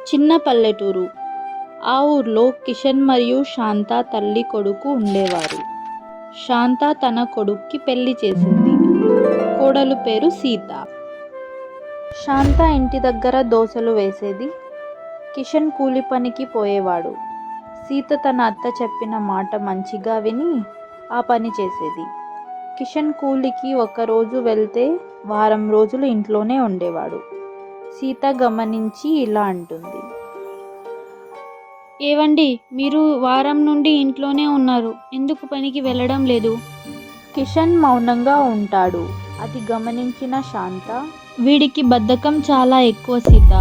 చిన్న పల్లెటూరు. ఆ ఊర్లో కిషన్ మరియు శాంత తల్లి కొడుకు ఉండేవారు. శాంత తన కొడుక్కి పెళ్లి చేసింది. కోడలు పేరు సీత. శాంత ఇంటి దగ్గర దోసలు వేసేది. కిషన్ కూలి పనికి పోయేవాడు. సీత తన అత్త చెప్పిన మాట మంచిగా విని ఆ పని చేసేది. కిషన్ కూలికి ఒక్కరోజు వెళ్తే వారం రోజులు ఇంట్లోనే ఉండేవాడు. సీత గమనించి ఇలా అంటుంది. ఏవండి, మీరు వారం నుండి ఇంట్లోనే ఉన్నారు, ఎందుకు పనికి వెళ్ళడం లేదు? కిషన్ మౌనంగా ఉంటాడు. అది గమనించిన శాంత, వీడికి బద్ధకం చాలా ఎక్కువ సీత.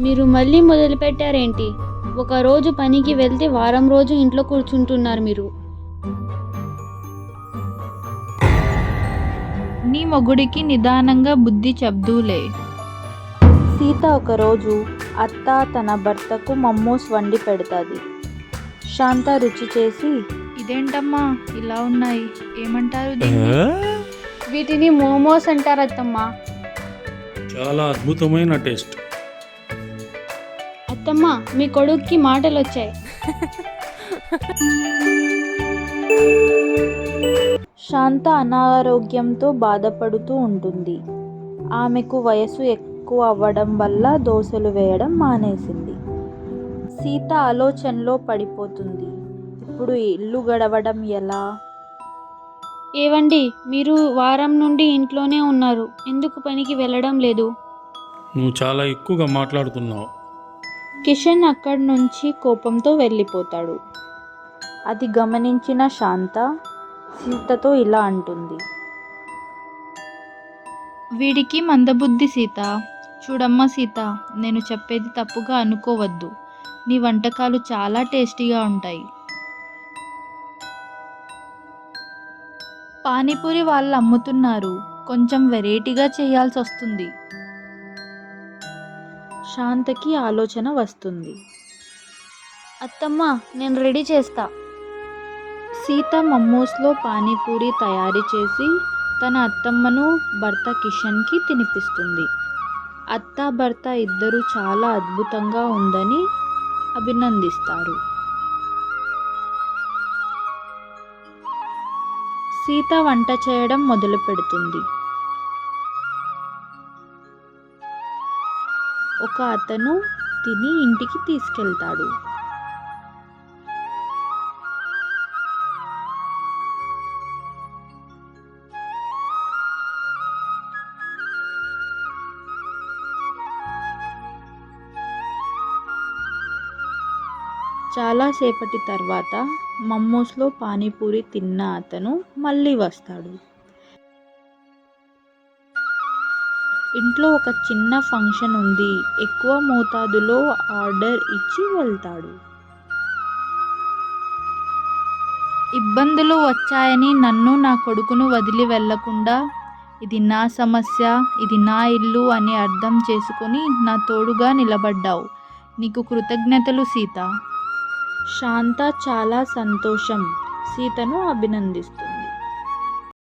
మీరు మళ్ళీ మొదలుపెట్టారేంటి? ఒక రోజు పనికి వెళ్తే వారం రోజు ఇంట్లో కూర్చుంటున్నారు మీరు. నీ మొగుడికి నిదానంగా బుద్ధి చెప్దూలే. సీత ఒకరోజు అత్త తన భర్తకు మమ్మోస్ వండి పెడతాది. శాంత రుచి చేసి, ఇదేంటమ్మా ఇలా ఉన్నాయి, ఏమంటారు దీన్ని? వీటిని మోమోస్ అంటారు అత్తమ్మ. చాలా అద్భుతమైన టేస్ట్. అత్తమ్మ, మీ కొడుక్కి మాటలు వచ్చాయి. శాంత అనారోగ్యంతో బాధపడుతూ ఉంటుంది. ఆమెకు వయసు ఎక్కువ అవ్వడం వల్ల దోసలు వేయడం మానేసింది. సీత ఆలోచనలో పడిపోతుంది. ఇప్పుడు ఇల్లు గడవడం ఎలా? ఏవండి, మీరు వారం నుండి ఇంట్లోనే ఉన్నారు, ఎందుకు పనికి వెళ్ళడం లేదు? నువ్వు చాలా ఎక్కువగా మాట్లాడుతున్నావు. కిషన్ అక్కడి నుంచి కోపంతో వెళ్ళిపోతాడు. అది గమనించిన శాంత సీతతో ఇలా అంటుంది. వీడికి మందబుద్ధి సీత. చూడమ్మా సీత, నేను చెప్పేది తప్పుగా అనుకోవద్దు. నీ వంటకాలు చాలా టేస్టీగా ఉంటాయి. పానీపూరి వాళ్ళు అమ్ముతున్నారు, కొంచెం వెరైటీగా చేయాల్సి వస్తుంది. శాంతకి ఆలోచన వస్తుంది. అత్తమ్మ, నేను రెడీ చేస్తా. సీత మమ్మోస్లో పానీపూరి తయారు చేసి తన అత్తమ్మను భర్త కిషన్కి తినిపిస్తుంది. అత్త భర్త ఇద్దరు చాలా అద్భుతంగా ఉందని అభినందిస్తారు. సీత వంట చేయడం మొదలు పెడుతుంది. ఒక అతను తిని ఇంటికి తీసుకెళ్తాడు. చాలాసేపటి తర్వాత మమ్మోస్లో పానీపూరి తిన్న అతను మళ్ళీ వస్తాడు. ఇంట్లో ఒక చిన్న ఫంక్షన్ ఉంది, ఎక్కువ మోతాదులో ఆర్డర్ ఇచ్చి వెళ్తాడు. ఇబ్బందులు వచ్చాయని నన్ను నా కొడుకును వదిలి వెళ్ళకుండా, ఇది నా సమస్య, ఇది నా ఇల్లు అని అర్థం చేసుకొని నా తోడుగా నిలబడ్డావు. నీకు కృతజ్ఞతలు సీత. శాంత చాలా సంతోషం సీతను అభినందిస్తుంది.